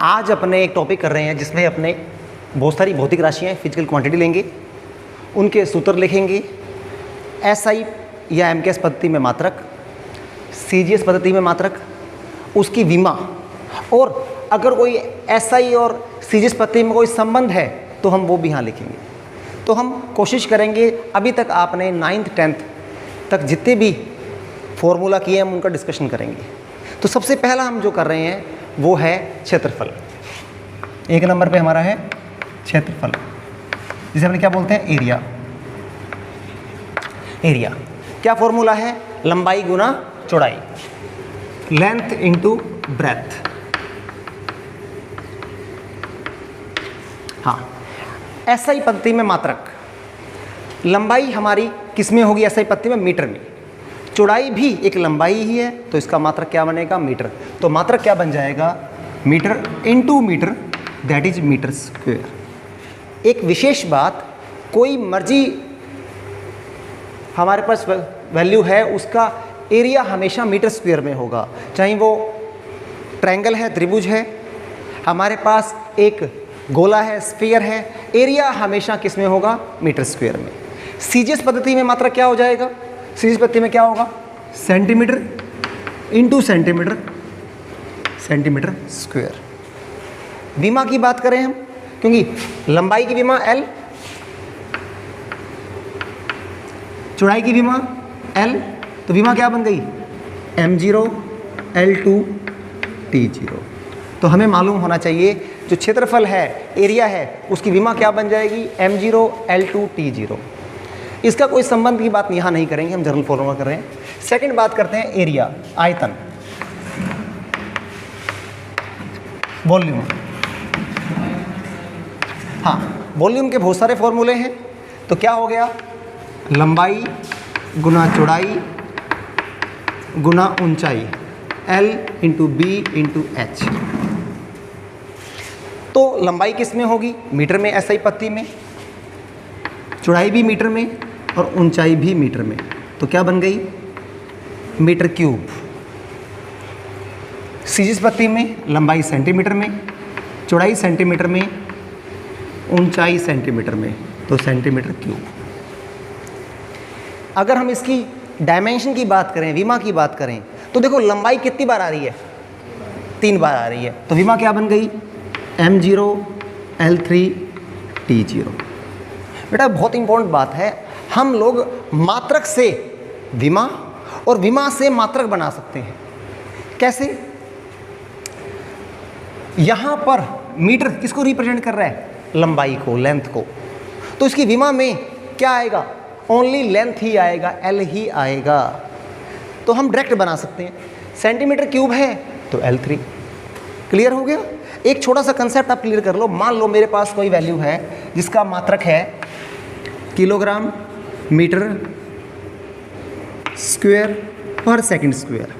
आज अपने एक टॉपिक कर रहे हैं जिसमें अपने बहुत सारी भौतिक राशियाँ फिजिकल क्वांटिटी लेंगे, उनके सूत्र लिखेंगे, एसआई या एमकेएस पद्धति में मात्रक, सीजीएस पद्धति में मात्रक, उसकी विमा, और अगर कोई एसआई और सीजीएस पद्धति में कोई संबंध है तो हम वो भी यहाँ लिखेंगे। तो हम कोशिश करेंगे, अभी तक आपने 9th 10th तक जितने भी फॉर्मूला किए हम उनका डिस्कशन करेंगे। तो सबसे पहला हम जो कर रहे हैं वो है क्षेत्रफल। एक नंबर पे हमारा है क्षेत्रफल, जिसे हम क्या बोलते हैं, एरिया। एरिया क्या फॉर्मूला है, लंबाई गुना चौड़ाई, लेंथ इंटू ब्रेथ। हाँ, एसआई पद्धति में मात्रक, लंबाई हमारी किस में होगी, एसआई पद्धति में मीटर में, चौड़ाई भी एक लंबाई ही है तो इसका मात्रक क्या बनेगा, मीटर। तो मात्रक क्या बन जाएगा, metre into metre, that is metre square. एक विशेष बात, कोई मर्जी हमारे पास वैल्यू है उसका एरिया हमेशा मीटर स्क्वायर में होगा, चाहे वो ट्रायंगल है, त्रिभुज है, हमारे पास एक गोला है, स्फीयर है, एरिया हमेशा किस में होगा, मीटर स्क्वायर में। सीजीएस पद्धति में मात्रक क्या हो जाएगा, सीजीएस पद्धति में क्या होगा, centimetre into centimetre, centimetre square. विमा की बात करें हम, क्योंकि लंबाई की विमा L, चौड़ाई की विमा L, तो विमा क्या बन गई, m0 L2 T0। तो हमें मालूम होना चाहिए जो क्षेत्रफल है, एरिया है, उसकी विमा क्या बन जाएगी, m0 L2 T0। इसका कोई संबंध की बात यहाँ नहीं करेंगे, हम जनरल फॉर्मूला कर रहे हैं। सेकंड बात करते हैं एरिया, आयतन, वॉल्यूम। हाँ, वॉल्यूम के बहुत सारे फॉर्मूले हैं। तो क्या हो गया, लंबाई गुना चौड़ाई गुना ऊंचाई, L into B into H. तो लंबाई किस में होगी, मीटर में, एसआई पद्धति में, चौड़ाई भी मीटर में और ऊंचाई भी मीटर में। तो क्या बन गई, मीटर क्यूब। सीजीएस पद्धति में लंबाई सेंटीमीटर में, चौड़ाई सेंटीमीटर में, ऊंचाई सेंटीमीटर में, तो सेंटीमीटर क्यूब। अगर हम इसकी डायमेंशन की बात करें, विमा की बात करें, तो देखो लंबाई कितनी बार आ रही है, 3 बार आ रही है। तो विमा क्या बन गई, m0 L3 T0। बेटा बहुत इंपॉर्टेंट बात है, हम लोग मात्रक से विमा और विमा से मात्रक बना सकते हैं। कैसे, यहां पर मीटर किसको रिप्रेजेंट कर रहा है, लंबाई को, लेंथ को। तो इसकी विमा में क्या आएगा, ओनली लेंथ ही आएगा, L ही आएगा। तो हम डायरेक्ट बना सकते हैं। सेंटीमीटर क्यूब है तो L3। क्लियर हो गया। एक छोटा सा कंसेप्ट आप क्लियर कर लो। मान लो मेरे पास कोई वैल्यू है जिसका मात्रक है किलोग्राम मीटर स्क्वायर पर सेकंड स्क्वायर।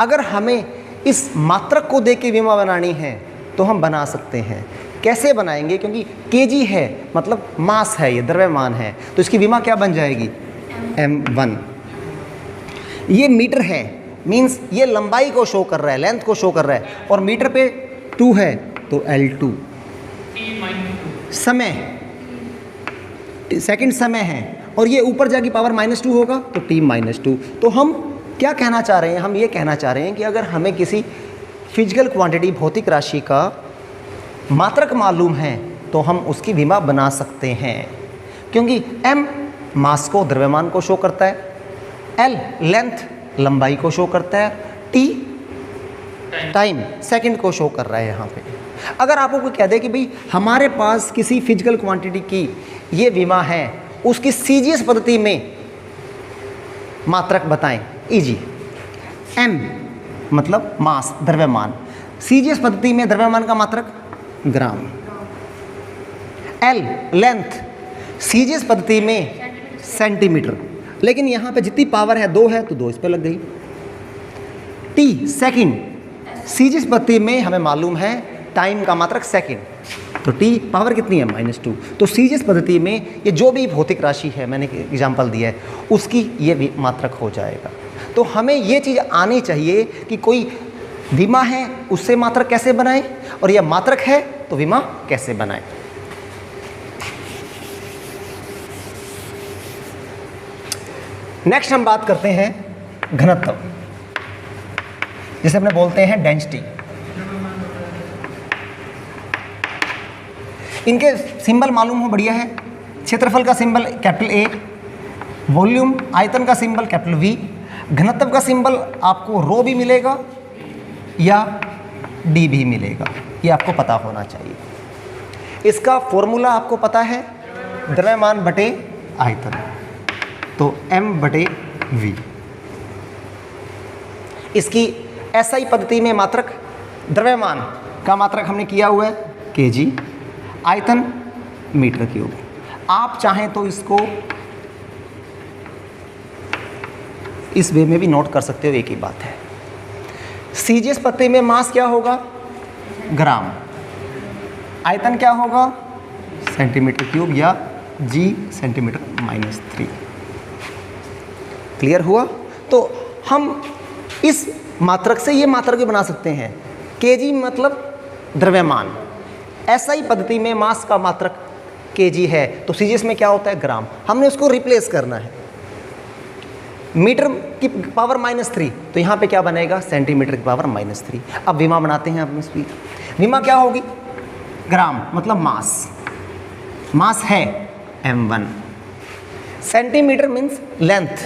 अगर हमें इस मात्रक को देके विमा बनानी है तो हम बना सकते हैं। कैसे बनाएंगे, क्योंकि केजी है मतलब मास है, ये द्रव्यमान है, तो इसकी विमा क्या बन जाएगी, m1। ये मीटर है, मींस ये लंबाई को शो कर रहा है, लेंथ को शो कर रहा है, और मीटर पे 2 है तो L2। समय, सेकंड समय है, और ये ऊपर जाके पावर -2 होगा तो T-2। तो हम क्या कहना चाह रहे हैं, हम ये कहना चाह रहे हैं कि अगर हमें किसी फिजिकल क्वांटिटी, भौतिक राशि का मात्रक मालूम है तो हम उसकी विमा बना सकते हैं, क्योंकि m मास को, द्रव्यमान को शो करता है, L लेंथ, लंबाई को शो करता है, T टाइम, सेकंड को शो कर रहा है यहाँ पे। अगर आपको कोई कह दे कि भाई हमारे पास किसी फिजिकल क्वांटिटी की ये विमा है, उसकी सीजीएस पद्धति में मात्रक बताएं, इजी। m मतलब मास, द्रव्यमान, सीजीएस पद्धति में द्रव्यमान का मात्रक ग्राम। L लेंथ, सीजीएस पद्धति में सेंटीमीटर, लेकिन यहाँ पे जितनी पावर है 2 है तो 2 इस पे लग गई। T सेकंड, सीजीएस पद्धति में हमें मालूम है टाइम का मात्रक सेकंड, तो T पावर कितनी है, -2। तो सीजीएस पद्धति में ये जो भी भौतिक राशि है, मैंने एग्जाम्पल दिया है, उसकी ये भी मात्रक हो जाएगा। तो हमें ये चीज़ आनी चाहिए कि कोई विमा है उससे मात्रक कैसे बनाएं, और यह मात्रक है तो विमा कैसे बनाएं। नेक्स्ट हम बात करते हैं घनत्व, जिसे अपने बोलते हैं डेंसिटी। इनके सिंबल मालूम हो, बढ़िया है। क्षेत्रफल का सिंबल कैपिटल ए, वॉल्यूम आयतन का सिंबल कैपिटल वी, घनत्व का सिंबल आपको रो भी मिलेगा या डी भी मिलेगा, ये आपको पता होना चाहिए। इसका फॉर्मूला आपको पता है, द्रव्यमान बटे आयतन, तो m बटे v। इसकी SI पद्धति में मात्रक, द्रव्यमान का मात्रक हमने किया हुआ है kg, आयतन मीटर क्यूब। आप चाहें तो इसको इस वे में भी नोट कर सकते हो, एक ही बात है। CGS पद्धति में मास क्या होगा, ग्राम, आयतन क्या होगा, सेंटीमीटर क्यूब या g (10⁻³ क्लियर हुआ। तो हम इस मात्रक से ये मात्रक भी बना सकते हैं। kg मतलब द्रव्यमान, SI पद्धति में मास का मात्रक kg है, तो CGS में क्या होता है, ग्राम। हमने उसको रिप्लेस करना है, मीटर की पावर -3, तो यहाँ पे क्या बनेगा, सेंटीमीटर की पावर -3। अब विमा बनाते हैं अपने स्पीड। विमा क्या होगी, ग्राम मतलब मास, मास है m1, centimetre means length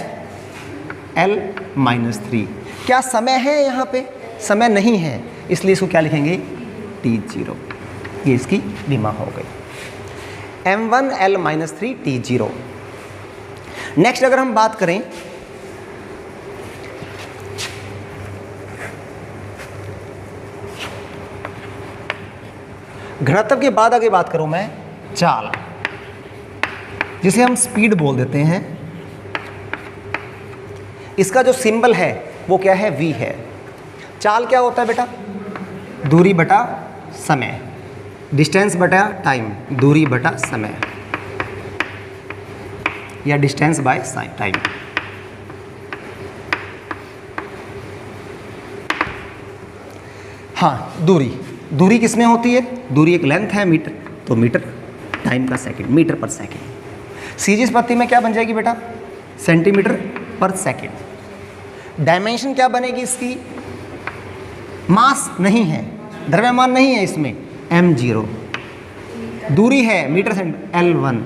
L-3। क्या समय है, यहाँ पे समय नहीं है, इसलिए इसको क्या लिखेंगे, T0। ये इसकी विमा हो गई, m1 L-3 T0। नेक्स्ट अगर हम बात करें घनत्व के बाद, आगे बात करूं मैं चाल, जिसे हम स्पीड बोल देते हैं। इसका जो सिंबल है वो क्या है, v है। चाल क्या होता है बेटा, दूरी बटा समय, डिस्टेंस बटा टाइम, दूरी बटा समय या डिस्टेंस बाय टाइम। हाँ, दूरी किस में होती है, दूरी एक लेंथ है मीटर, तो मीटर, टाइम का सेकंड, मीटर पर सेकंड। सीजीएस पद्धति में क्या बन जाएगी बेटा, सेंटीमीटर पर सेकंड। डायमेंशन क्या बनेगी इसकी, मास नहीं है, द्रव्यमान नहीं है इसमें, m0, दूरी है मीटर से L1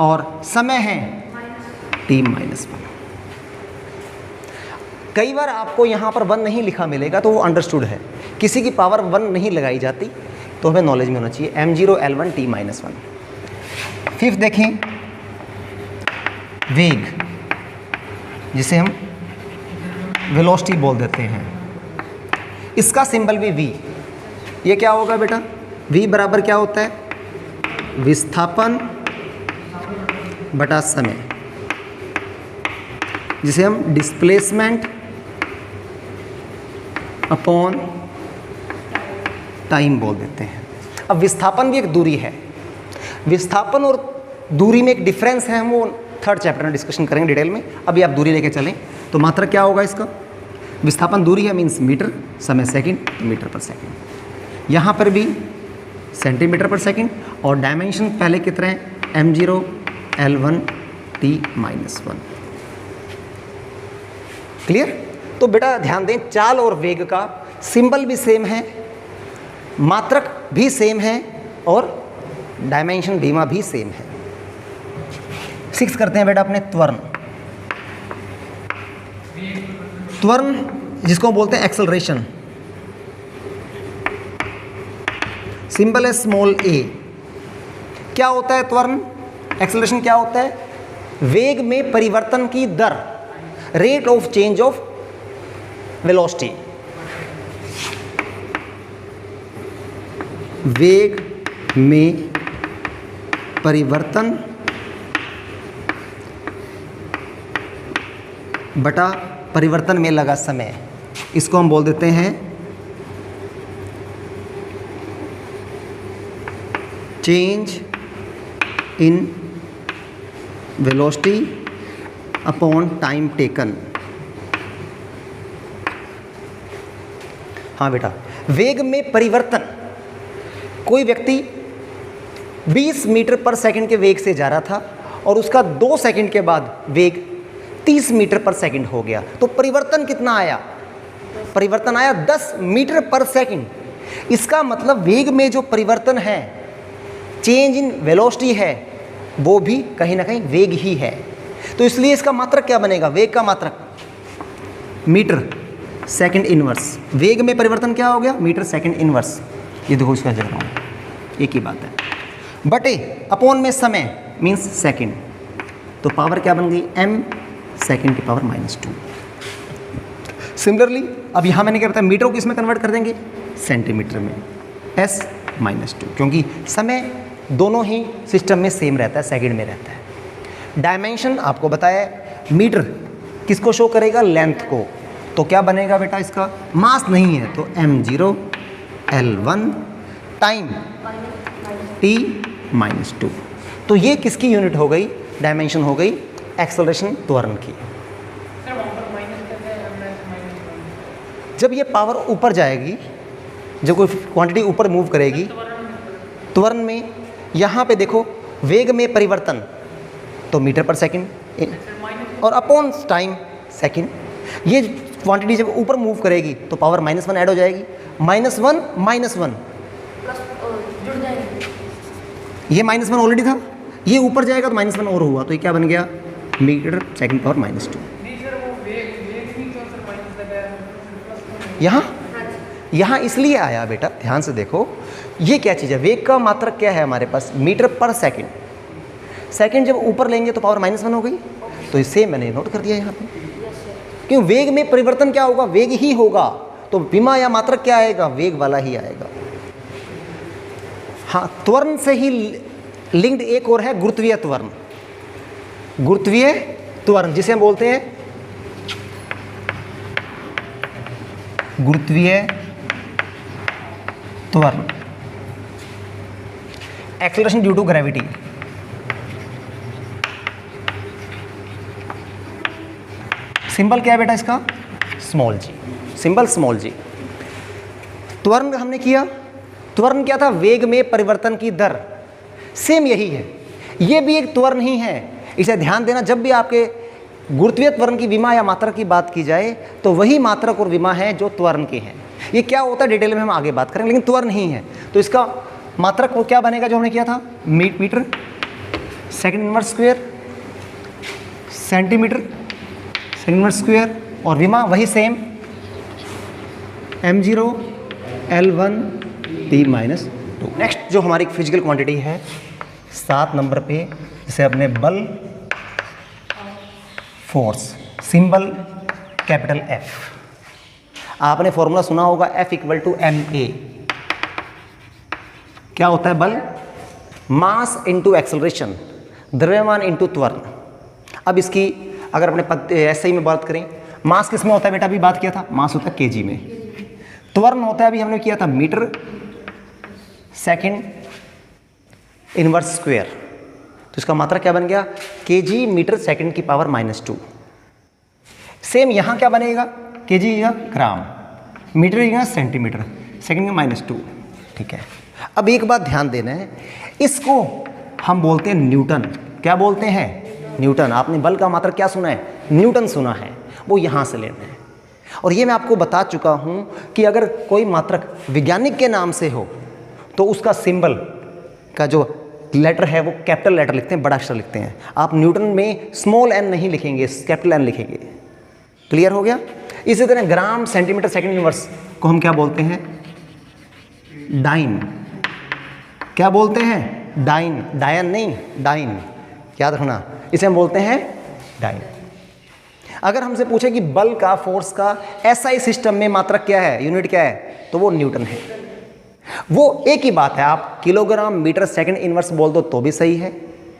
और समय है t-1। कई बार आपको यहाँ पर 1 नहीं लिखा मिलेगा तो वो अंडरस्टूड है, किसी की पावर 1 नहीं लगाई जाती, तो हमें नॉलेज में होना चाहिए m0 L1 t-1। फिफ्थ देखें वेग, जिसे हम वेलोसिटी बोल देते हैं, इसका सिंबल भी v। ये क्या होगा बेटा, v बराबर क्या होता है, विस्थापन बटा समय, जिसे हम डिस्प्लेसमेंट अपॉन टाइम बोल देते हैं। अब विस्थापन भी एक दूरी है, विस्थापन और दूरी में एक डिफरेंस है, हम वो थर्ड चैप्टर में डिस्कशन करेंगे डिटेल में। अभी आप दूरी लेके चलें तो मात्रक क्या होगा इसका, विस्थापन दूरी है मीन्स मीटर, समय सेकंड, मीटर पर सेकंड। यहाँ पर भी सेंटीमीटर पर सेकंड, और डायमेंशन पहले की तरह m0 L1 t-1। क्लियर। तो बेटा ध्यान दें, चाल और वेग का सिंबल भी सेम है, मात्रक भी सेम है और डायमेंशन बीमा भी सेम है। 6 करते हैं बेटा अपने त्वरण। त्वरण जिसको बोलते हैं एक्सेलरेशन, सिंबल है स्मॉल a। क्या होता है त्वरण, एक्सेलरेशन क्या होता है, वेग में परिवर्तन की दर, rate of change of velocity. वेग में परिवर्तन बटा परिवर्तन में लगा समय, इसको हम बोल देते हैं change in velocity upon time taken. हाँ बेटा, वेग में परिवर्तन, कोई व्यक्ति 20 मीटर पर सेकंड के वेग से जा रहा था और उसका 2 सेकंड के बाद वेग 30 मीटर पर सेकंड हो गया, तो परिवर्तन कितना आया? परिवर्तन आया 10 मीटर पर सेकंड। इसका मतलब वेग में जो परिवर्तन है, चेंज इन वेलोसिटी है, वो भी कहीं ना कहीं वेग ही है। तो इसलिए इसका मात्रक क्या बनेगा? वेग का मात्रक मीटर सेकंड इनवर्स। वेग में परिवर्तन क्या हो गया? Metre second inverse. ये देखो इसका जगह एक ही बात है। बटे अपॉन में समय मीन्स सेकंड, तो पावर क्या बन गई? m सेकंड की पावर -2। सिमिलरली अब यहाँ मैंने क्या बताया, मीटर को किसमें कन्वर्ट कर देंगे? सेंटीमीटर में, s -2, क्योंकि समय दोनों ही सिस्टम में सेम रहता है, सेकंड में रहता है। डायमेंशन आपको बताया, मीटर किसको शो करेगा? लेंथ को। तो क्या बनेगा बेटा इसका? मास नहीं है तो m0 L1 टाइम t -2। तो ये किसकी यूनिट हो गई? डायमेंशन हो गई एक्सेलरेशन, त्वरण की। जब ये पावर ऊपर जाएगी, जब कोई क्वांटिटी ऊपर मूव करेगी, त्वरण में यहाँ पे देखो वेग में परिवर्तन तो मीटर पर सेकंड और अपॉन टाइम सेकंड। ये क्वांटिटी जब ऊपर मूव करेगी तो पावर -1 ऐड हो जाएगी, -1 ये -1 ऑलरेडी था, ये ऊपर जाएगा तो -1 और हुआ, तो ये क्या बन गया? Metre second power -2। यहाँ इसलिए आया बेटा, ध्यान से देखो, ये क्या चीज़ है? वेग का मात्रक क्या है हमारे पास? मीटर पर सेकंड। सेकंड जब ऊपर लेंगे तो पावर -1 हो गई, तो इसे मैंने नोट कर दिया यहाँ पे। क्यों? वेग में परिवर्तन क्या होगा? वेग ही होगा, तो विमा या मात्रक क्या आएगा? वेग वाला ही आएगा। हाँ, त्वरण से ही लिंक्ड एक और है गुरुत्वीय त्वरण। गुरुत्वीय त्वरण जिसे हम बोलते हैं गुरुत्वीय त्वरण, acceleration due to gravity. Symbol क्या है बेटा इसका? Small G, symbol small G. त्वरण हमने किया, त्वरण क्या था? वेग में परिवर्तन की दर, सेम यही है। ये भी एक त्वरण ही है, इसे ध्यान देना। जब भी आपके गुरुत्वीय त्वरण की विमा या मात्रक की बात की जाए तो वही मात्रक और विमा है जो त्वरण के हैं। ये क्या होता है डिटेल में हम आगे बात करेंगे, लेकिन त्वरण ही है। तो इसका मात्रक वो क्या बनेगा जो हमने किया था? Metre second inverse square, centimetre second inverse square, और विमा वही same m0 L1 t -2। Next जो हमारी फिजिकल क्वांटिटी है 7 नंबर पे, जिसे अपने बल, फोर्स, सिंबल कैपिटल F। आपने फॉर्मूला सुना होगा F = ma। क्या होता है? बल मास इंटू एक्सेलरेशन, द्रव्यमान इंटू त्वरण। अब इसकी अगर अपने ऐसे ही में बात करें, मास किस में होता है बेटा? अभी बात किया था, मास होता है केजी में। त्वरण होता है, अभी हमने किया था, मीटर सेकंड इनवर्स स्क्वायर। तो इसका मात्रा क्या बन गया? केजी मीटर सेकंड की पावर -2। सेम यहाँ क्या बनेगा? केजी या ग्राम, मीटर या सेंटीमीटर सेकंड का -2। ठीक है, अब एक बात ध्यान देना है, इसको हम बोलते हैं न्यूटन। क्या बोलते हैं? न्यूटन। आपने बल का मात्रक क्या सुना है? न्यूटन सुना है, वो यहाँ से लेना है। और ये मैं आपको बता चुका हूँ कि अगर कोई मात्रक वैज्ञानिक के नाम से हो तो उसका सिंबल का जो लेटर है वो कैपिटल लेटर लिखते हैं, बड़ा अक्षर लिखते हैं। आप न्यूटन में स्मॉल n नहीं लिखेंगे, कैपिटल N लिखेंगे। क्लियर हो गया? इसी तरह ग्राम सेंटीमीटर सेकंड इनवर्स को हम क्या बोलते हैं? डाइन। क्या बोलते हैं? डाइन। डायन नहीं, डाइन, याद रखना, इसे हम बोलते हैं डाइन। अगर हमसे पूछे कि बल का, फोर्स का SI सिस्टम में मात्रक क्या है, यूनिट क्या है, तो वो न्यूटन है। वो एक ही बात है, आप किलोग्राम मीटर सेकंड इनवर्स बोल दो तो भी सही है,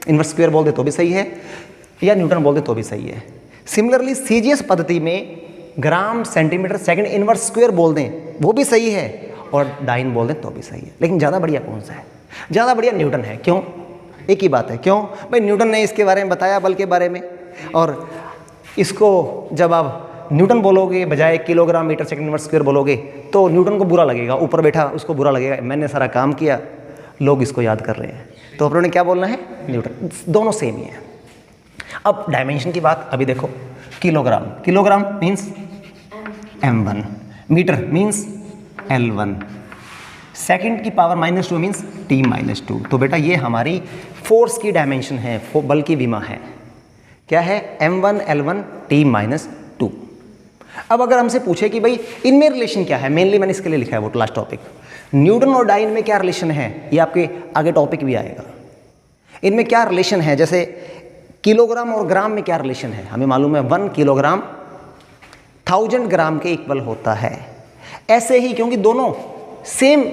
इनवर्स स्क्वायर बोल दे तो भी सही है, या न्यूटन बोल दे तो भी सही है। सिमिलरली CGS पद्धति में ग्राम सेंटीमीटर सेकंड इनवर्स स्क्वायर बोल दें वो भी सही है, और डाइन बोल दें तो भी सही है। लेकिन ज़्यादा बढ़िया कौन सा है? ज़्यादा बढ़िया न्यूटन है। क्यों? एक ही बात है, क्यों भाई? न्यूटन ने इसके बारे में बताया, बल के बारे में, और इसको जब आप न्यूटन बोलोगे बजाय kilogram metre second inverse square बोलोगे तो न्यूटन को बुरा लगेगा, ऊपर बैठा उसको बुरा लगेगा, मैंने सारा काम किया, लोग इसको याद कर रहे हैं, तो अपनों ने क्या बोलना है, न्यूटन। दोनों सेम ही है। अब डायमेंशन की बात अभी देखो, kilogram, kilogram means m1, metre means l1, second की पावर -2 मीन्स t-2। तो बेटा ये हमारी फोर्स की डायमेंशन है, बल की विमा है, क्या है, m1 l1 t-2। अब अगर हमसे पूछे कि भाई इनमें रिलेशन क्या है, मेनली मैंने इसके लिए लिखा है वो लास्ट टॉपिक, न्यूटन और डाइन में क्या रिलेशन है, ये आपके आगे टॉपिक भी आएगा। इनमें क्या रिलेशन है, जैसे किलोग्राम और ग्राम में क्या रिलेशन है, हमें मालूम है 1 किलोग्राम 1000 ग्राम के इक्वल होता है। ऐसे ही क्योंकि दोनों सेम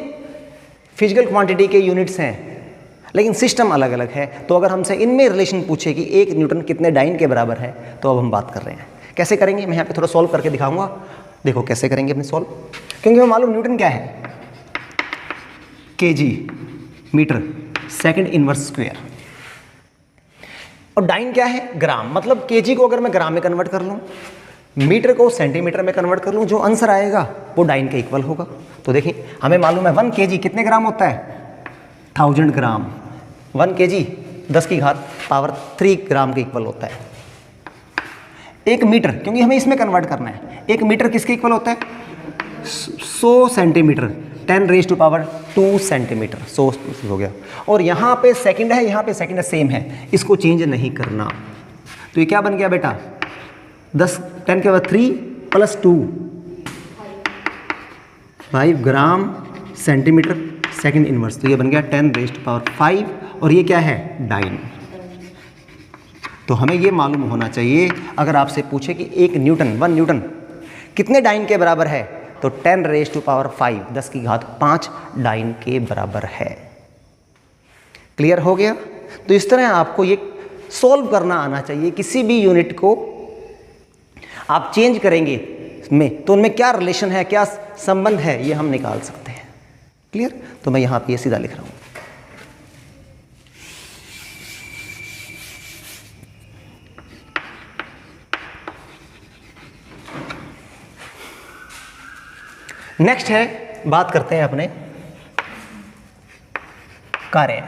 फिजिकल क्वांटिटी के यूनिट्स हैं लेकिन सिस्टम अलग अलग है, तो अगर हमसे इनमें रिलेशन पूछे कि 1 न्यूटन कितने डाइन के बराबर है, तो अब हम बात कर रहे हैं कैसे करेंगे, मैं यहाँ पे थोड़ा सॉल्व करके दिखाऊंगा। देखो कैसे करेंगे अपने सॉल्व, क्योंकि हमें मालूम न्यूटन क्या है, KG metre second inverse square, और डाइन क्या है, ग्राम। मतलब केजी को अगर मैं ग्राम में कन्वर्ट कर लूँ, मीटर को सेंटीमीटर में कन्वर्ट कर लूँ, जो आंसर आएगा वो डाइन के इक्वल होगा। तो देखिए हमें मालूम है 1 kg कितने ग्राम होता है, 1000 ग्राम। 1 kg 10 की घात पावर 3 ग्राम के इक्वल होता है। 1 मीटर, क्योंकि हमें इसमें कन्वर्ट करना है, 1 मीटर किसके इक्वल होता है, 100 सेंटीमीटर, 10⁻² सेंटीमीटर, 100 हो गया। और यहाँ पे सेकंड है, यहाँ पे सेकंड है, सेम है, इसको चेंज नहीं करना। तो ये क्या बन गया बेटा, 10⁻³ + 2 5 ग्राम सेंटीमीटर सेकंड इनवर्स, तो ये बन गया 10⁵ और ये क्या है, डाइन। तो हमें ये मालूम होना चाहिए, अगर आपसे पूछे कि 1 न्यूटन कितने डाइन के बराबर है, तो 10⁵ 10 की घात 5 डाइन के बराबर है। क्लियर हो गया। तो इस तरह आपको ये सॉल्व करना आना चाहिए, किसी भी यूनिट को आप चेंज करेंगे में तो उनमें क्या रिलेशन है, क्या संबंध है, ये हम निकाल सकते हैं। क्लियर। तो मैं यहाँ पे ये सीधा लिख रहा हूँ। नेक्स्ट है, बात करते हैं अपने कार्य,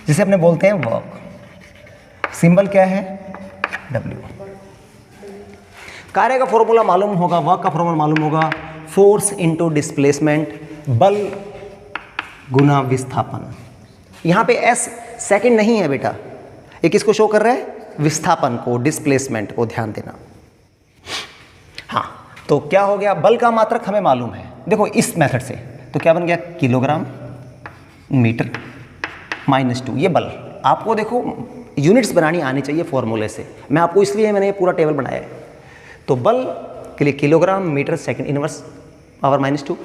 जिसे अपने बोलते हैं वर्क। सिंबल क्या है, W। कार्य का फॉर्मूला मालूम होगा, वर्क का फॉर्मूला मालूम होगा, फोर्स इनटू डिस्प्लेसमेंट, बल गुना विस्थापन। यहाँ पे S सेकंड नहीं है बेटा, ये किसको शो कर रहा है, विस्थापन को, डिस्प्लेसमेंट को, ध्यान देना। हाँ, तो क्या हो गया, बल का मात्रक हमें मालूम है, देखो इस मेथड से, तो क्या बन गया, किलोग्राम मीटर -2। ये बल आपको देखो यूनिट्स बनानी आनी चाहिए फॉर्मूले से, मैं आपको इसलिए मैंने ये पूरा टेबल बनाया है। तो बल के लिए kilogram metre second inverse power -2।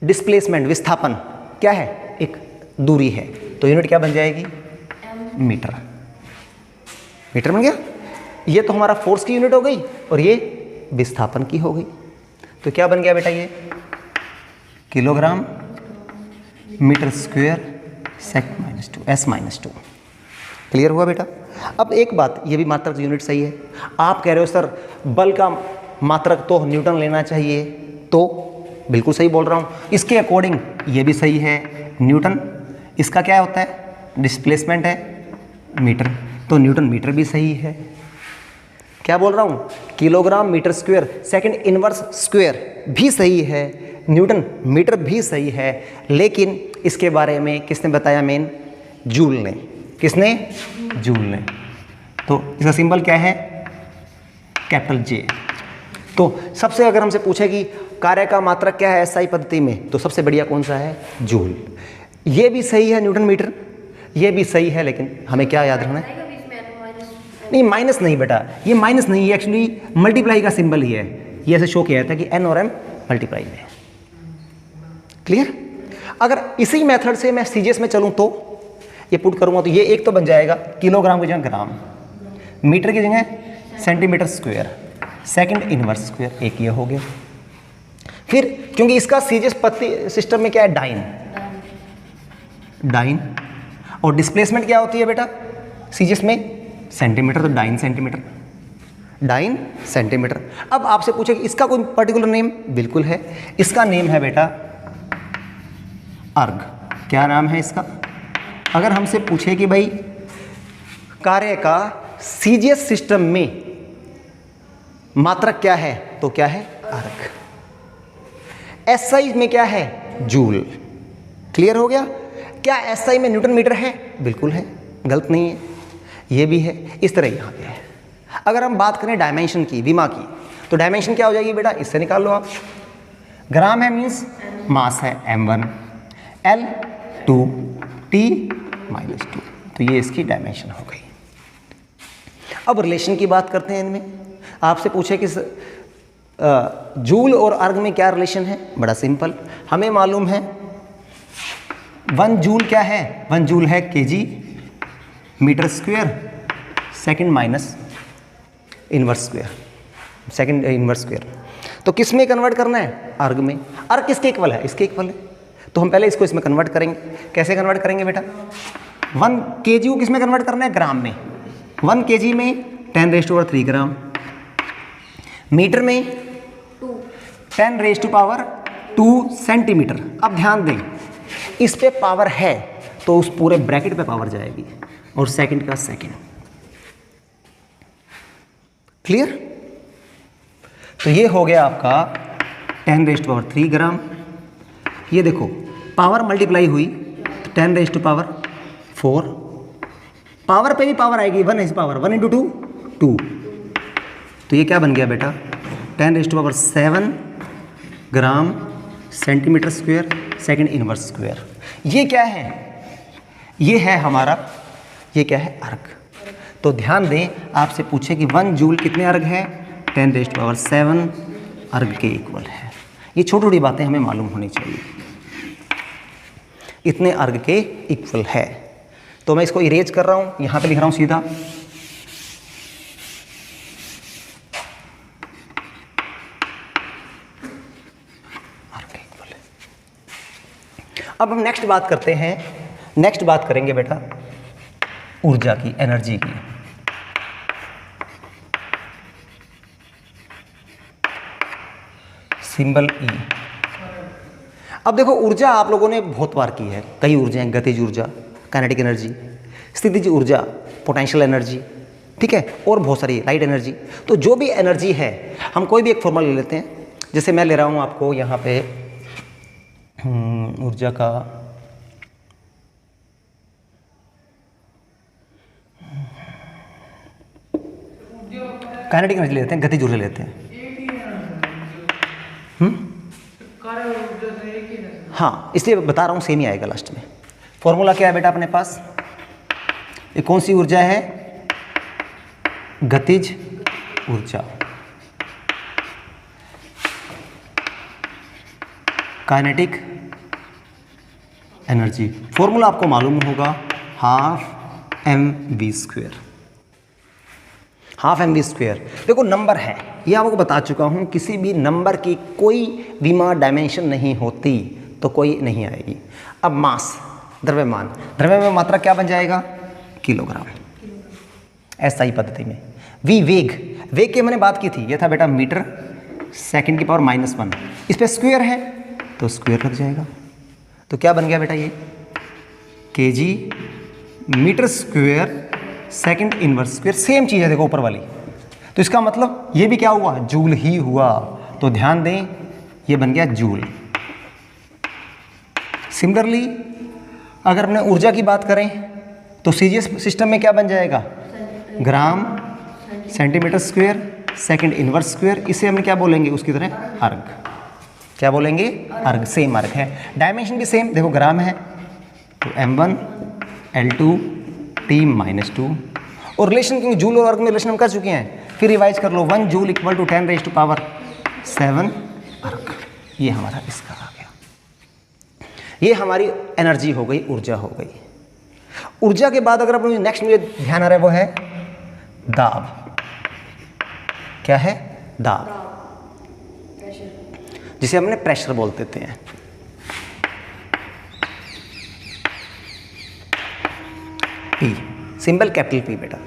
Displacement विस्थापन क्या है, एक दूरी है, तो यूनिट क्या बन जाएगी, मीटर। मीटर बन गया। ये तो हमारा फोर्स की यूनिट हो गई और ये विस्थापन की हो गई। तो क्या बन गया बेटा, ये kilogram metre square second -2 S-2। Clear हुआ बेटा। अब एक बात, ये भी मात्रक यूनिट सही है। आप कह रहे हो सर बल का मात्रक तो न्यूटन लेना चाहिए, तो बिल्कुल सही बोल रहा हूँ, इसके अकॉर्डिंग ये भी सही है, न्यूटन। इसका क्या होता है, डिस्प्लेसमेंट है मीटर, तो न्यूटन मीटर भी सही है। क्या बोल रहा हूँ, kilogram metre square second inverse square भी सही है, न्यूटन मीटर भी सही है, लेकिन इसके बारे में किसने बताया, मेन जूल ने। किसने, जूल ने। तो इसका सिंबल क्या है, कैपिटल J। तो सबसे अगर हमसे पूछे कि कार्य का मात्रक क्या है एसआई पद्धति में, तो सबसे बढ़िया कौन सा है, जूल। ये भी सही है, न्यूटन मीटर ये भी सही है, लेकिन हमें क्या याद रखना है, नहीं माइनस नहीं बेटा, ये माइनस नहीं है, एक्चुअली मल्टीप्लाई का सिंबल ही है। ये ऐसे शो किया था कि n और m मल्टीप्लाई में। क्लियर। अगर इसी मेथड से मैं सीजीएस में चलूं तो ये पुट करूंगा, तो ये एक तो बन जाएगा किलोग्राम की जगह ग्राम, मीटर की जगह centimetre square, second inverse square, एक ये हो गया। फिर क्योंकि इसका सीजीएस पद्धति सिस्टम में क्या है, डाइन, और डिस्प्लेसमेंट क्या होती है बेटा सीजीएस में, सेंटीमीटर, तो डाइन सेंटीमीटर। Dyne centimetre. अब आपसे पूछे कि इसका कोई पर्टिकुलर नेम, बिल्कुल है, इसका नेम है बेटा अर्ग। क्या नाम है इसका? अगर हमसे पूछे कि भाई कार्य का सीजीएस सिस्टम में मात्रक क्या है, तो क्या है? अर्ग। एसआई में क्या है? जूल। क्लियर हो गया? क्या एसआई में न्यूटन मीटर है? बिल्कुल है, गलत नहीं है, ये भी है, इस तरह यहाँ पे है। अगर हम बात करें डायमेंशन की, विमा की, तो डायमेंशन क्या हो जाएगी बेटा? इससे निकाल लो आप। ग्राम है मीन्स मास है m1, L2, T-2, तो ये इसकी डायमेंशन हो गई। अब रिलेशन की बात करते हैं इनमें। आपसे पूछे कि जूल और अर्ग में क्या रिलेशन है? बड़ा सिंपल, हमें मालूम है 1 जूल क्या है? 1 जूल है kg metre square second minus inverse square, second inverse square. तो किस में कन्वर्ट करना है? अर्ग में। अर्ग किसके इक्वल है? इसके इक्वल है, तो हम पहले इसको इसमें कन्वर्ट करेंगे। कैसे कन्वर्ट करेंगे बेटा? 1 kg को किस में कन्वर्ट करना है? ग्राम में। 1 kg में 10⁻³ ग्राम, मीटर में 10⁻² सेंटीमीटर। अब ध्यान दें, इस पे पावर है तो उस पूरे ब्रैकेट पे पावर जाएगी, और सेकंड का सेकंड। क्लियर? तो ये हो गया आपका 10⁻³ ग्राम। ये देखो पावर मल्टीप्लाई हुई 10⁻⁴, पावर पे भी पावर आएगी, 1 इज पावर 1 × 2 2, तो ये क्या बन गया बेटा? 10⁻⁷ gram centimetre square second inverse square. ये क्या है? ये है हमारा, ये क्या है? अर्ग। तो ध्यान दें, आपसे पूछे कि 1 जूल कितने अर्ग है? 10⁻⁷ अर्ग के इक्वल है। ये छोटी छोटी बातें हमें मालूम होनी चाहिए, इतने अर्ग के इक्वल है। तो मैं इसको इरेज कर रहा हूं, यहां पे लिख रहा हूं सीधा अर्ग के इक्वल है। अब हम नेक्स्ट बात करते हैं, नेक्स्ट बात करेंगे बेटा ऊर्जा की, एनर्जी की। सिंबल ई। अब देखो ऊर्जा आप लोगों ने बहुत बार की है, कई ऊर्जाएं, गतिज ऊर्जा, काइनेटिक एनर्जी, स्थितिज ऊर्जा, पोटेंशियल एनर्जी, ठीक है, और बहुत सारी लाइट एनर्जी। तो जो भी एनर्जी है, हम कोई भी एक फॉर्मूला ले लेते हैं। जैसे मैं ले रहा हूं आपको यहाँ पे ऊर्जा का काइनेटिक एनर्जी लेते हैं, गतिज ऊर्जा लेते हैं। हाँ, इसलिए बता रहा हूँ, सेम ही आएगा लास्ट में। फॉर्मूला क्या है बेटा अपने पास? ये कौन सी ऊर्जा है? गतिज ऊर्जा, काइनेटिक एनर्जी। फॉर्मूला आपको मालूम होगा, 12mv²। 12mv²। देखो नंबर है, ये आपको बता चुका हूँ, किसी भी नंबर की कोई विमा डायमेंशन नहीं होती तो कोई नहीं आएगी। अब मास, द्रव्यमान, द्रव्यमान मात्रा क्या बन जाएगा? किलोग्राम, एसआई पद्धति में। वी वेग, वेग की मैंने बात की थी, ये था बेटा मीटर सेकंड की पावर -1। इस पे स्क्वायर है तो स्क्वायर लग जाएगा, तो क्या बन गया बेटा? ये kg metre square second inverse square. Same चीज़ है देखो ऊपर वाली, तो इसका मतलब ये भी क्या हुआ? जूल ही हुआ। तो ध्यान दें, ये बन गया जूल। सिमिलरली अगर हमने ऊर्जा की बात करें तो सीजीएस सिस्टम में क्या बन जाएगा? Gram centimetre square second inverse square. इसे हम क्या बोलेंगे उसकी तरह? अर्ग। क्या बोलेंगे? अर्ग। सेम अर्ग है, डायमेंशन भी सेम। देखो ग्राम है तो m1 L2 T-2, और रिलेशन क्योंकि जूल और अर्ग में रिलेशन हम कर चुके हैं, फिर रिवाइज कर लो। 1 जूल इक्वल टू 10⁻⁷ अर्ग। ये हमारा इसका आ गया। ये हमारी एनर्जी हो गई, ऊर्जा हो गई। ऊर्जा के बाद अगर अपने नेक्स्ट मुझे ध्यान आ रहा है वो है दाब। क्या है? दाब, जिसे हमने प्रेशर बोल देते हैं। P, सिंबल कैपिटल P बेटा।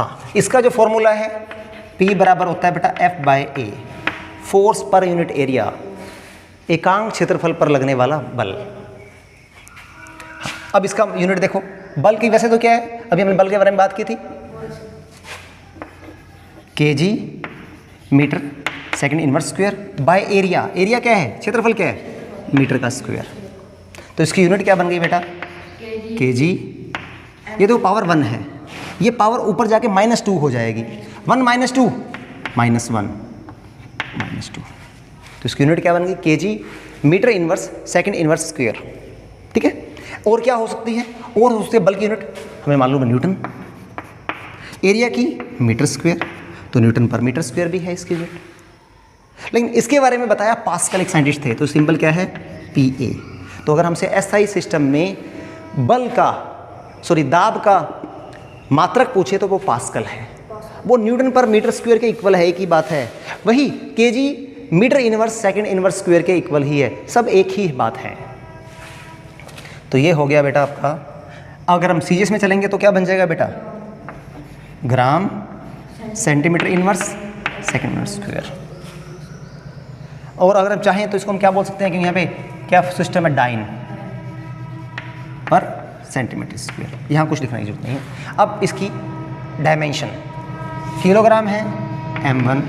हाँ, इसका जो फॉर्मूला है P बराबर होता है बेटा F/A, force per unit area, एकांक क्षेत्रफल पर लगने वाला बल। अब इसका यूनिट देखो, बल की वैसे तो क्या है, अभी हमने बल के बारे में बात की थी, kg metre second inverse square by area. Area क्या है, क्षेत्रफल क्या है, मीटर का स्क्वायर। तो इसकी यूनिट क्या बन गई बेटा, kg। ये तो पावर 1 है, ये पावर ऊपर जाके -2 हो जाएगी, 1 - 2 -1 -2। तो इसकी यूनिट क्या बन गई, kg metre inverse second inverse square. ठीक है, और क्या हो सकती है, और उससे बल की यूनिट हमें मालूम है न्यूटन, एरिया की मीटर स्क्वायर, तो न्यूटन पर मीटर स्क्वायर भी है इसकी यूनिट। लेकिन इसके बारे में बताया पास्कल एक साइंटिस्ट थे, तो सिंबल क्या है, PA। तो अगर हमसे SI सिस्टम में बल का दाब का मात्रक पूछे तो वो पास्कल है, वो न्यूटन पर मीटर स्क्वायर के इक्वल है, एक ही बात है। वही kg metre inverse second inverse square के इक्वल ही है, सब एक ही बात है। तो ये हो गया बेटा आपका। अगर हम सीजीएस में चलेंगे तो क्या बन जाएगा बेटा, gram centimetre inverse second inverse square. और अगर हम चाहें तो इसको हम क्या बोल सकते हैं कि यहाँ पे क्या सिस्टम है, डाइन पर सेंटीमीटर स्क्वायर। यहाँ कुछ लिखने की जरूरत नहीं है। अब इसकी डायमेंशन किलोग्राम है, m1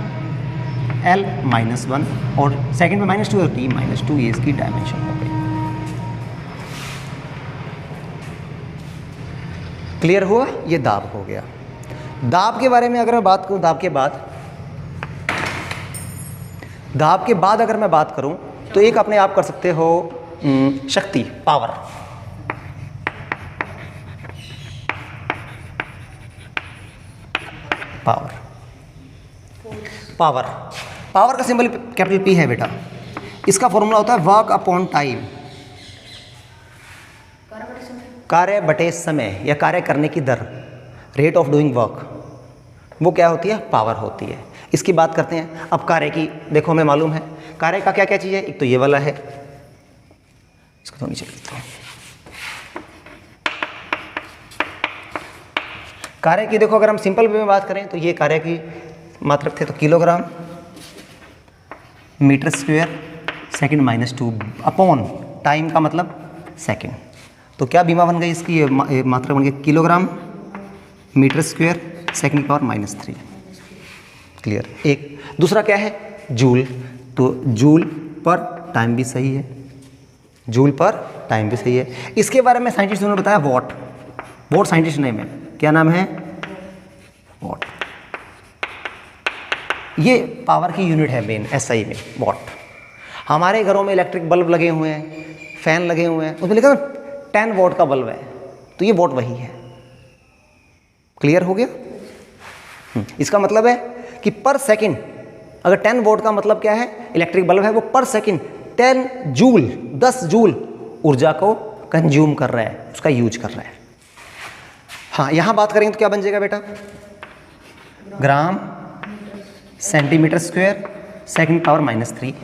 L -1 और सेकंड में -2 और T -2, ये इसकी डायमेंशन हो गई। क्लियर हुआ, ये दाब हो गया। दाब के बारे में अगर मैं बात करूं, दाब के बाद अगर मैं बात करूं तो एक अपने आप कर सकते हो शक्ति, पावर। पावर का सिंबल कैपिटल P है बेटा। इसका फॉर्मूला होता है वर्क अपॉन टाइम, कार्य बटे समय या कार्य करने की दर, रेट ऑफ डूइंग वर्क, वो क्या होती है, पावर होती है। इसकी बात करते हैं। अब कार्य की देखो, हमें मालूम है कार्य का क्या क्या चीज़ है, एक तो ये वाला है, इसको तो नीचे लिखता हूँ। कार्य की देखो, अगर हम सिंपल वे में बात करें तो ये कार्य की मात्रक थे, तो kilogram metre square second -2 upon time का मतलब सेकंड। तो क्या बीमा बन गई इसकी, ये मात्रा बन गई किलोग्राम मीटर स्क्वायर सेकंड की पावर -3। क्लियर। एक दूसरा क्या है, जूल। तो जूल पर टाइम भी सही है, जूल पर टाइम भी सही है। इसके बारे में साइंटिस्ट ने बताया वॉट, वॉट साइंटिस्ट नेम है, क्या नाम है, वॉट। ये पावर की यूनिट है मेन SI में, वॉट। हमारे घरों में इलेक्ट्रिक बल्ब लगे हुए हैं, फैन लगे हुए हैं, उसमें लिखा 10 वॉट का बल्ब है, तो ये वॉट वही है। क्लियर हो गया। इसका मतलब है कि पर सेकंड, अगर 10 वोल्ट का मतलब क्या है, इलेक्ट्रिक बल्ब है, वो पर सेकंड 10 जूल ऊर्जा को कंज्यूम कर रहा है, उसका यूज कर रहा है। हाँ, यहाँ बात करेंगे तो क्या बन जाएगा बेटा, gram centimetre square second power -3,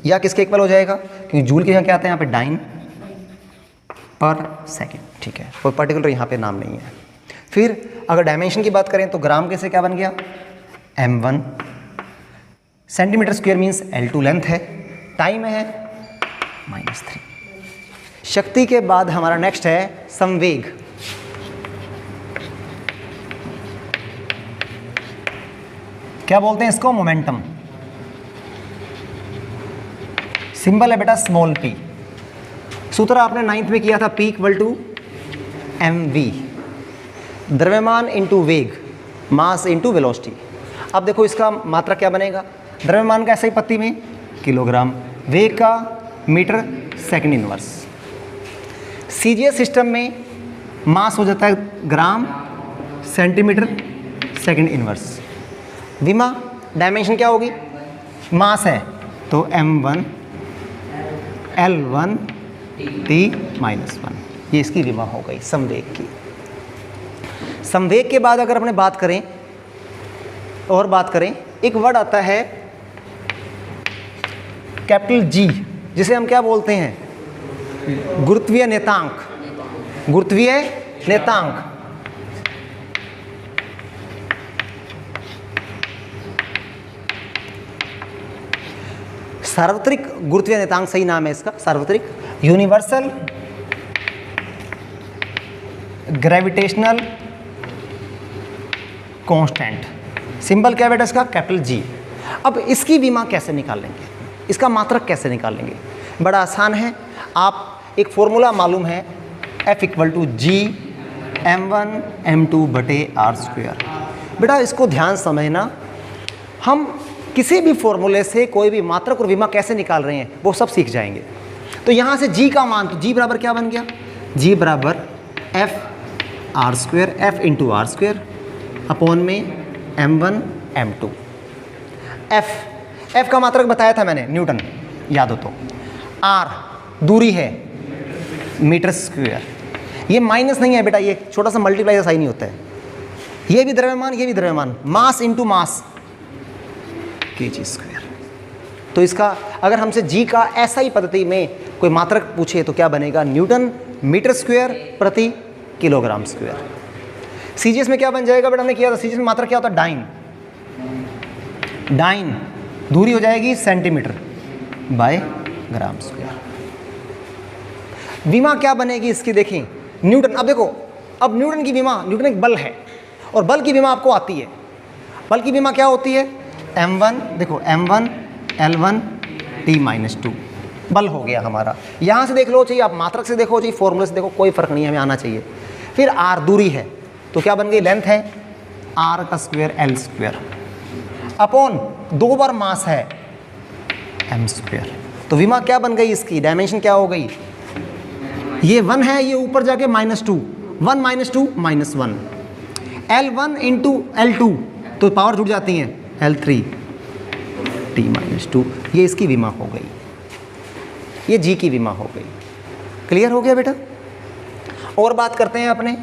या किसके इक्वल हो जाएगा, क्योंकि जूल के यहाँ क्या आते हैं, यहाँ पे डाइन पर सेकंड। ठीक है, कोई पर्टिकुलर यहाँ पे नाम नहीं है। फिर अगर डायमेंशन की बात करें तो ग्राम के से क्या बन गया, m1, centimetre square means L2 length है, टाइम है -3। शक्ति के बाद हमारा नेक्स्ट है संवेग। क्या बोलते हैं इसको, मोमेंटम। सिंबल है बेटा स्मॉल p। सूत्र आपने 9th में किया था, P = mv, द्रव्यमान इंटू वेग, मास इंटू वेलोसिटी। अब देखो इसका मात्रा क्या बनेगा, द्रव्यमान का ऐसा ही पत्ती में किलोग्राम, वेग का metre second inverse. CGS system में मास हो जाता है ग्राम सेंटीमीटर सेकंड इनवर्स। विमा डायमेंशन क्या होगी, मास है तो m1 L1 T-1, ये इसकी विमा हो गई संवेग की। संवेग के बाद अगर अपने बात करें एक वर्ड आता है कैपिटल G, जिसे हम क्या बोलते हैं, गुरुत्वीय नेतांक। गुरुत्वीय नेतांक सार्वत्रिक गुरुत्वीय नियतांक, सही नाम है इसका, सार्वत्रिक यूनिवर्सल ग्रेविटेशनल कांस्टेंट। सिंबल क्या है बेटा इसका? Capital G. अब इसकी विमा कैसे निकालेंगे, इसका मात्रक कैसे निकालेंगे? बड़ा आसान है, आप एक फॉर्मूला मालूम है, F = G m1 m2 बटे r²। बेटा इसको ध्यान समझना, हम किसी भी फॉर्मूले से कोई भी मात्रक और विमा कैसे निकाल रहे हैं वो सब सीख जाएंगे। तो यहाँ से G का मान, तो G बराबर क्या बन गया? G बराबर F r² F × r² upon में m1 m2। F का मात्रक बताया था मैंने, न्यूटन, याद हो तो। R दूरी है, मीटर स्क्वायर। ये माइनस नहीं है बेटा, ये छोटा सा मल्टीप्लाई का साइन नहीं होता है। ये भी द्रव्यमान, ये भी द्रव्यमान, मास इंटू मास, kg²। तो इसका अगर हमसे G का ऐसा ही पद्धति में कोई मात्रक पूछे तो क्या बनेगा? न्यूटन मीटर स्क्वायर प्रति किलोग्राम स्क्वायर। सीजीएस में क्या बन जाएगा बेटा? हमने किया था सीजीएस में मात्रक क्या होता है? डाइन। दूरी हो जाएगी सेंटीमीटर बाय ग्राम स्क्वायर। विमा क्या बनेगी इसकी? देखें, न्यूटन। अब देखो, अब न्यूटन की विमा, न्यूटन एक बल है और बल की विमा आपको आती है। बल की विमा क्या होती है? m1, देखो m1 L1 T-2 बल हो गया हमारा। यहाँ से देख लो, चाहिए आप मात्रक से देखो, चाहिए फॉर्मूले से देखो, कोई फर्क नहीं है, हमें आना चाहिए। फिर r दूरी है, तो क्या बन गई? लेंथ है r² L² अपॉन 2 बार मास है m²। तो विमा क्या बन गई इसकी? डायमेंशन क्या हो गई? ये 1 है, ये ऊपर जाके -2, 1 - 2 -1, L1 × L2 तो पावर जुड़ जाती हैं, L3 T-2। ये इसकी विमा हो गई, ये G की विमा हो गई। क्लियर हो गया बेटा? और बात करते हैं अपने,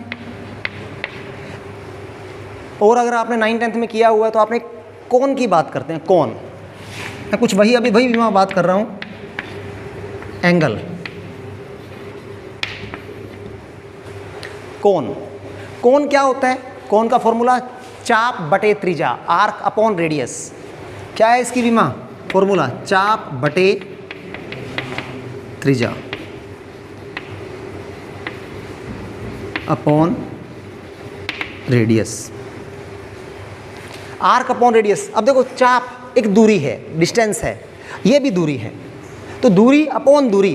और अगर आपने 9th-10th में किया हुआ है तो आपने कोण की बात करते हैं। कोण, मैं कुछ वही विमा बात कर रहा हूँ। एंगल, कोण क्या होता है? कोण का फॉर्मूला चाप बटे त्रिज्या, आर्क अपॉन रेडियस। क्या है इसकी विमा? फॉर्मूला चाप बटे त्रिज्या upon radius, arc upon radius. अब देखो, चाप एक दूरी है, डिस्टेंस है, ये भी दूरी है, तो दूरी अपॉन दूरी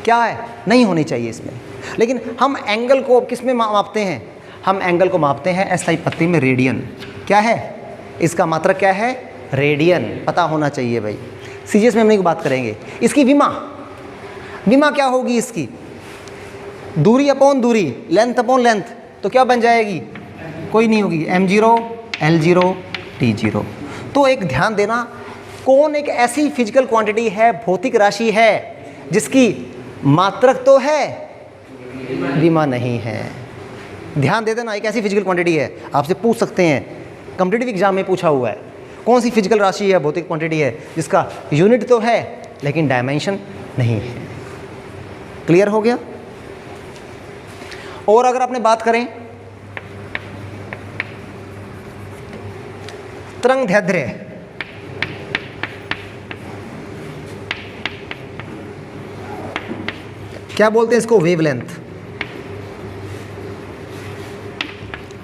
क्या है? नहीं होनी चाहिए इसमें। लेकिन हम एंगल को किस में मापते हैं? हम एंगल को मापते हैं SI पत्ती में, रेडियन। क्या है इसका मात्रक? क्या है? रेडियन। पता होना चाहिए भाई, सीजीएस में हम नहीं बात करेंगे। इसकी विमा क्या होगी इसकी? दूरी अपॉन दूरी, लेंथ अपॉन लेंथ, तो क्या बन जाएगी? कोई नहीं होगी, m0 L0 T0। तो एक ध्यान देना, कोण एक ऐसी फिजिकल क्वांटिटी है, भौतिक राशि है, जिसकी मात्रक तो है, विमा नहीं है। ध्यान दे देना, एक ऐसी फिजिकल क्वांटिटी है, आपसे पूछ सकते हैं, कॉम्पिटिटिव एग्जाम में पूछा हुआ है, कौन सी फिजिकल राशि है, भौतिक क्वांटिटी है, जिसका यूनिट तो है लेकिन डायमेंशन नहीं है। क्लियर हो गया? और अगर आपने बात करें तरंगदैर्ध्य, क्या बोलते हैं इसको? वेवलेंथ।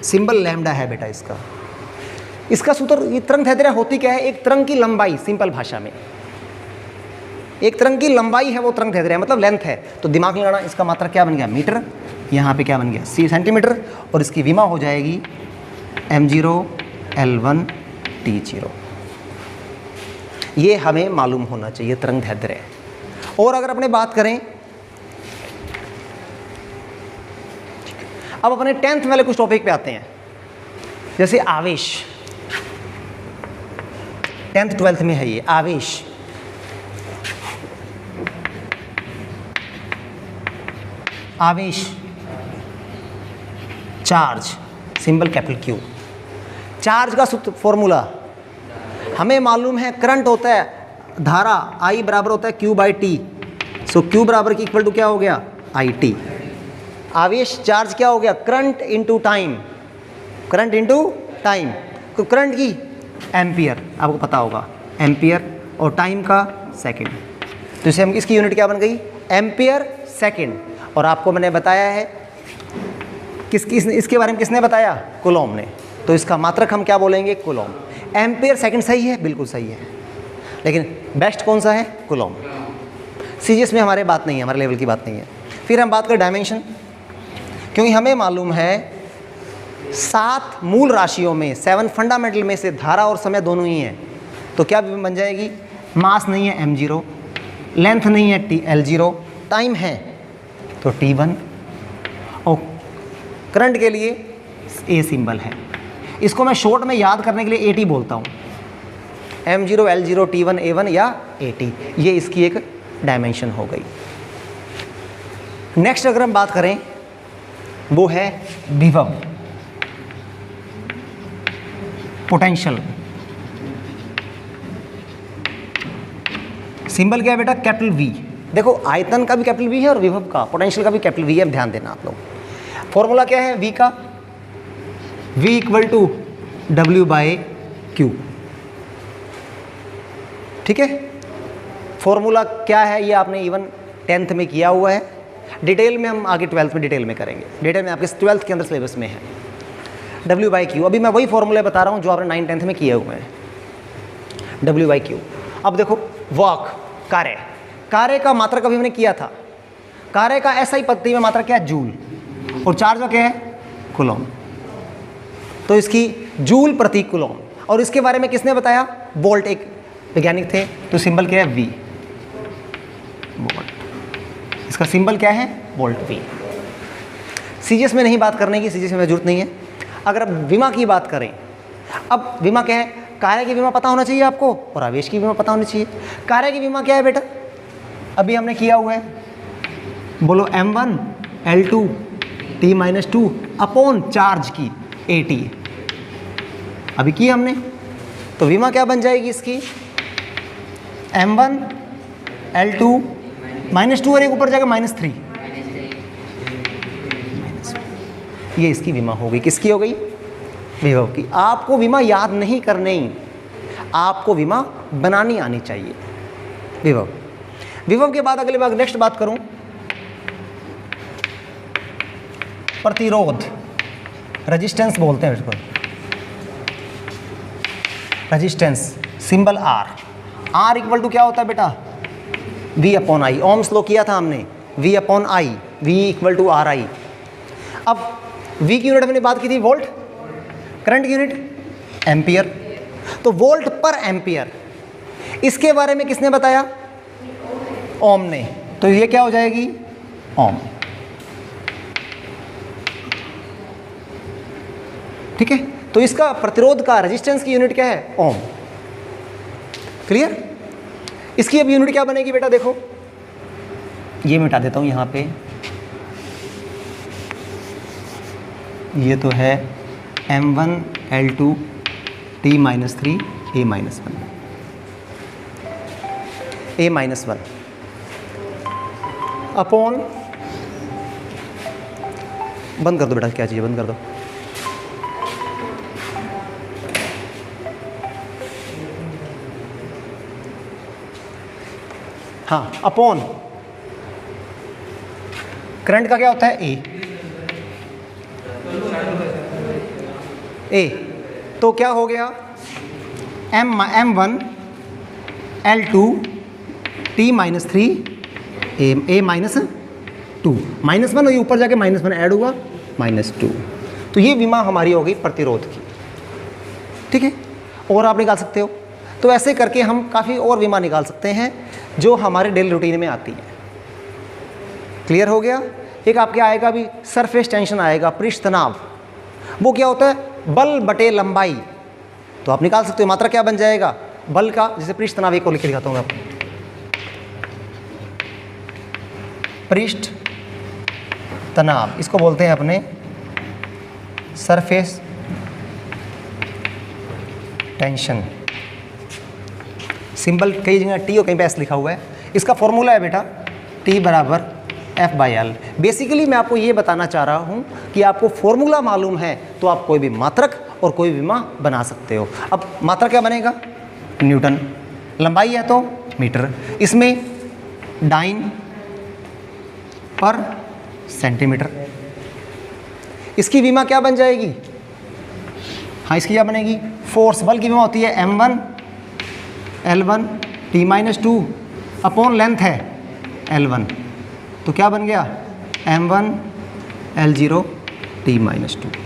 सिंबल लैम्डा है बेटा इसका। इसका सूत्र, ये तरंगदैर्ध्य होती क्या है? एक तरंग की लंबाई, सिंपल भाषा में एक तरंग की लंबाई है, वो तरंगदैर्ध्य है, मतलब लेंथ है। तो दिमाग लगाना, इसका मात्रक क्या बन गया? मीटर। यहाँ पे क्या बन गया? सेंटीमीटर। और इसकी विमा हो जाएगी m0 L1 T0। ये हमें मालूम होना चाहिए तरंगदैर्ध्य। और अगर अपने बात करें, अब अपने 10th वाले कुछ टॉपिक पे आते हैं, जैसे आवेश। 10th 12th में है ये आवेश। Charge, symbol capital Q। Charge का सूत्र, फॉर्मूला हमें मालूम है, करंट होता है, धारा I बराबर होता है Q/T। सो Q बराबर की इक्वल टू क्या हो गया? IT। आवेश चार्ज क्या हो गया? Current into time, current into time. तो करंट की एम्पियर, आपको पता होगा, एम्पियर और टाइम का सेकंड। तो इसे हम इसकी यूनिट क्या बन गई? Ampere second. और आपको मैंने बताया है इसके बारे में किसने बताया? कूलॉम ने। तो इसका मात्रक हम क्या बोलेंगे? कूलॉम। एम्पियर सेकंड सही है, बिल्कुल सही है, लेकिन बेस्ट कौन सा है? कूलॉम। सीजीएस में हमारे बात नहीं है, हमारे लेवल की बात नहीं है। फिर हम बात करें डायमेंशन, क्योंकि हमें मालूम है 7 मूल राशियों में 7 फंडामेंटल में से धारा और समय दोनों ही हैं। तो क्या बन जाएगी? मास नहीं है m0, लेंथ नहीं है L0, टाइम है तो T1, और करंट के लिए A सिंबल है। इसको मैं शॉर्ट में याद करने के लिए AT बोलता हूँ, M0, L0, T1, A1 या AT। ये इसकी एक डायमेंशन हो गई। नेक्स्ट अगर हम बात करें वो है विभव, पोटेंशियल। सिंबल क्या है बेटा? Capital V। देखो आयतन का भी कैपिटल V है और विभव का, पोटेंशियल का भी कैपिटल V है, ध्यान देना आप लोग। फॉर्मूला क्या है V का? V equal to W/Q। ठीक है, फॉर्मूला क्या है ये आपने इवन 10th में किया हुआ है। डिटेल में हम आगे 12th में डिटेल में करेंगे। डिटेल में आपके 12th के अंदर सिलेबस में है W/Q। अभी मैं वही फॉर्मूले बता रहा हूँ जो आपने 9th 10th में किए हुए हैं, W/Q। अब देखो वर्क, कार्य, कार्य का मात्रक अभी हमने किया था। कार्य का SI पद्धति में मात्रक क्या है? जूल। और चार्ज का क्या है? कूलॉम। तो इसकी जूल प्रति कूलॉम। और इसके बारे में किसने बताया? वोल्ट, एक वैज्ञानिक थे। तो सिंबल क्या है? V, volt. इसका सिंबल क्या है? Volt, V। सीजीएस में नहीं बात करने की, सीजीएस में जरूरत नहीं है। अगर अब विमा की बात करें, अब विमा क्या है? कार्य की विमा पता होना चाहिए आपको और आवेश की विमा पता होनी चाहिए। कार्य की विमा क्या है बेटा? अभी हमने किया हुआ है, बोलो M1 L2 T-2 upon charge की AT, अभी की हमने। तो विमा क्या बन जाएगी इसकी? M1 L2 -2 और एक ऊपर जाएगा -3, ये इसकी विमा हो गई। किसकी हो गई? विभव की। आपको विमा याद नहीं करनी, आपको विमा बनानी आनी चाहिए। विभव, विभव के बाद अगले बार नेक्स्ट बात करूं, प्रतिरोध, रेजिस्टेंस बोलते हैं इसको, resistance, symbol R। R equal to क्या होता है बेटा? V/I। ओम्स लॉ किया था हमने, V/I, V equal to RI। अब V की यूनिट हमने बात की थी वोल्ट, करंट की यूनिट एम्पियर। तो वोल्ट पर एम्पियर, इसके बारे में किसने बताया? ओम ने। तो ये क्या हो जाएगी? ओम। ठीक है, तो इसका प्रतिरोध का, रेजिस्टेंस की यूनिट क्या है? ओम। क्लियर? इसकी अब यूनिट क्या बनेगी बेटा? देखो ये मिटा देता हूं यहां पे, ये तो है M1 L2 T-3 A-1 upon, बंद कर दो बेटा, क्या चाहिए बंद कर दो। हाँ, अपॉन करंट का क्या होता है? A। तो क्या हो गया? M1 L2 T-3 A-2, -1 और ये ऊपर जाके -1 ऐड हुआ, -2। तो ये विमा हमारी हो गई प्रतिरोध की। ठीक है, और आप निकाल सकते हो। तो ऐसे करके हम काफ़ी और विमा निकाल सकते हैं जो हमारे डेली रूटीन में आती है। क्लियर हो गया? एक आपके आएगा भी सरफेस टेंशन आएगा, पृष्ठ तनाव। वो क्या होता है? बल बटे लंबाई। तो आप निकाल सकते हो, मात्रा क्या बन जाएगा बल का? जैसे पृष्ठ तनाव, एक को लिख के दिखाता हूँ मैं आपको। पृष्ठ तनाव, इसको बोलते हैं अपने सरफेस टेंशन। सिंबल कई जगह T और कहीं पे S लिखा हुआ है। इसका फॉर्मूला है बेटा T = F/L। बेसिकली मैं आपको ये बताना चाह रहा हूँ कि आपको फॉर्मूला मालूम है तो आप कोई भी मात्रक और कोई विमा बना सकते हो। अब मात्रक क्या बनेगा? न्यूटन। लंबाई है तो मीटर, इसमें डाइन पर सेंटीमीटर। इसकी विमा क्या बन जाएगी? हाँ, इसकी क्या बनेगी? फोर्स, बल की विमा होती है m1 L1 T-2 upon length है L1, तो क्या बन गया m1 L0 T-2।